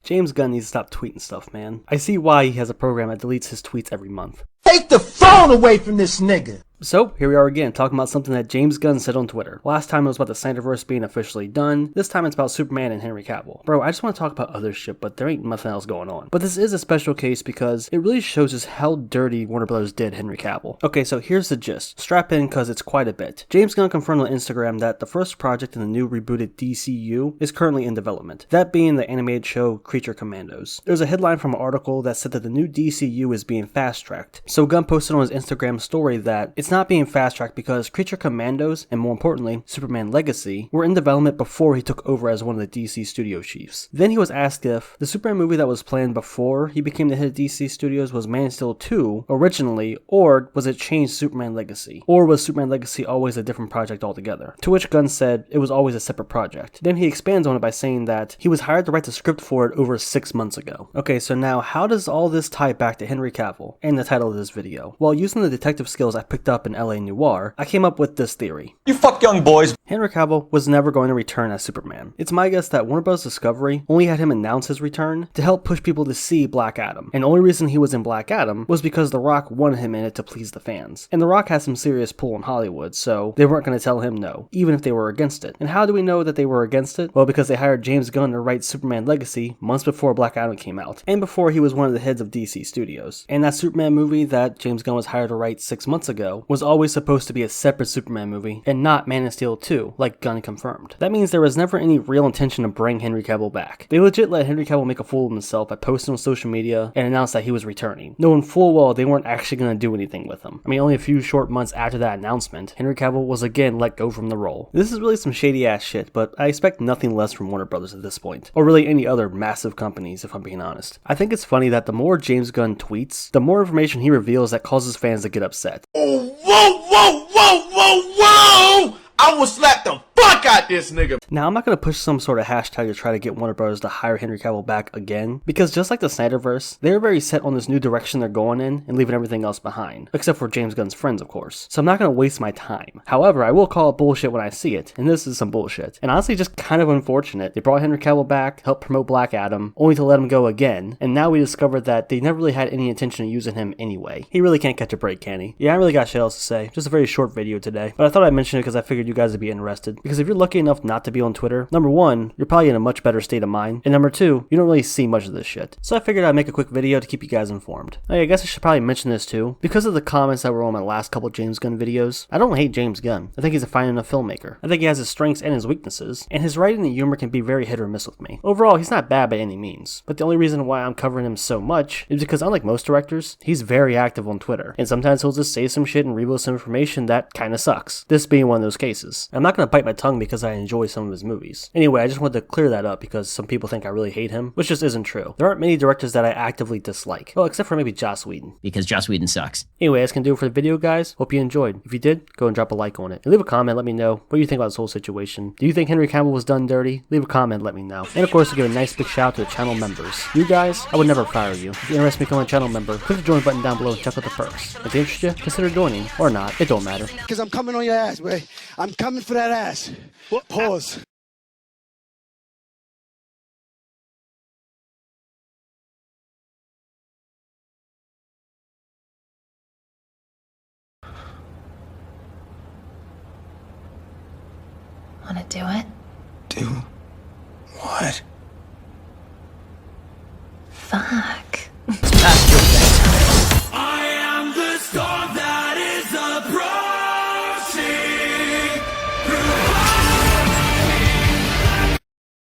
James Gunn needs to stop tweeting stuff, man. I see why he has a program that deletes his tweets every month. Take the phone away from this nigga! So, here we are again, talking about something that James Gunn said on Twitter. Last time it was about the Snyderverse being officially done. This time it's about Superman and Henry Cavill. Bro, I just want to talk about other shit, but there ain't nothing else going on. But this is a special case because it really shows us how dirty Warner Bros. Did Henry Cavill. Okay, so here's the gist. Strap in because it's quite a bit. James Gunn confirmed on Instagram that the first project in the new rebooted DCU is currently in development. That being the animated show Creature Commandos. There's a headline from an article that said that the new DCU is being fast-tracked. So Gunn posted on his Instagram story that it's not being fast-tracked because Creature Commandos, and more importantly, Superman Legacy, were in development before he took over as one of the DC studio chiefs. Then he was asked if the Superman movie that was planned before he became the head of DC Studios was Man of Steel 2 originally, or was it changed Superman Legacy? Or was Superman Legacy always a different project altogether? To which Gunn said it was always a separate project. Then he expands on it by saying that he was hired to write the script for it over 6 months ago. Okay, so now how does all this tie back to Henry Cavill and the title of this video? Well, using the detective skills I picked up in LA Noir, I came up with this theory. You fuck young boys. Henry Cavill was never going to return as Superman. It's my guess that Warner Bros. Discovery only had him announce his return to help push people to see Black Adam. And the only reason he was in Black Adam was because The Rock wanted him in it to please the fans. And The Rock has some serious pull in Hollywood, so they weren't going to tell him no, even if they were against it. And how do we know that they were against it? Well, because they hired James Gunn to write Superman Legacy months before Black Adam came out, and before he was one of the heads of DC Studios. And that Superman movie that James Gunn was hired to write 6 months ago was always supposed to be a separate Superman movie, and not Man of Steel 2, like Gunn confirmed. That means there was never any real intention to bring Henry Cavill back. They legit let Henry Cavill make a fool of himself by posting on social media and announce that he was returning, knowing full well they weren't actually going to do anything with him. I mean, only a few short months after that announcement, Henry Cavill was again let go from the role. This is really some shady ass shit, but I expect nothing less from Warner Bros. At this point, or really any other massive companies if I'm being honest. I think it's funny that the more James Gunn tweets, the more information he reveals that causes fans to get upset. Oh, whoa, whoa, whoa, whoa, whoa! I will slap the fuck out this nigga! Now, I'm not going to push some sort of hashtag to try to get Warner Bros. To hire Henry Cavill back again, because just like the Snyderverse, they're very set on this new direction they're going in and leaving everything else behind, except for James Gunn's friends, of course. So I'm not going to waste my time. However, I will call it bullshit when I see it, and this is some bullshit. And honestly, just kind of unfortunate. They brought Henry Cavill back, helped promote Black Adam, only to let him go again, and now we discovered that they never really had any intention of using him anyway. He really can't catch a break, can he? Yeah, I really got shit else to say. Just a very short video today, but I thought I'd mention it because I figured you guys would be interested. Because if you're lucky enough not to be on Twitter, number one, you're probably in a much better state of mind, and number two, you don't really see much of this shit. So I figured I'd make a quick video to keep you guys informed. I guess I should probably mention this too. Because of the comments that were on my last couple James Gunn videos, I don't hate James Gunn. I think he's a fine enough filmmaker. I think he has his strengths and his weaknesses, and his writing and humor can be very hit or miss with me. Overall, he's not bad by any means, but the only reason why I'm covering him so much is because unlike most directors, he's very active on Twitter, and sometimes he'll just say some shit and reveal some information that kinda sucks. This being one of those cases. I'm not gonna bite my tongue because I enjoy some of his movies. Anyway, I just wanted to clear that up because some people think I really hate him, which just isn't true. There aren't many directors that I actively dislike. Well, except for maybe Joss Whedon. Because Joss Whedon sucks. Anyway, that's gonna do it for the video, guys. Hope you enjoyed. If you did, go and drop a like on it. And leave a comment, let me know what you think about this whole situation. Do you think Henry Cavill was done dirty? Leave a comment, let me know. And of course, to give a nice big shout out to the channel members. You guys, I would never fire you. If you're interested in becoming a channel member, click the join button down below and check out the perks. If they interest you, consider joining. Or not, it don't matter. Because I'm coming on your ass, boy. I'm coming for that ass. What? Pause. Wanna do it? Do what? Fuck.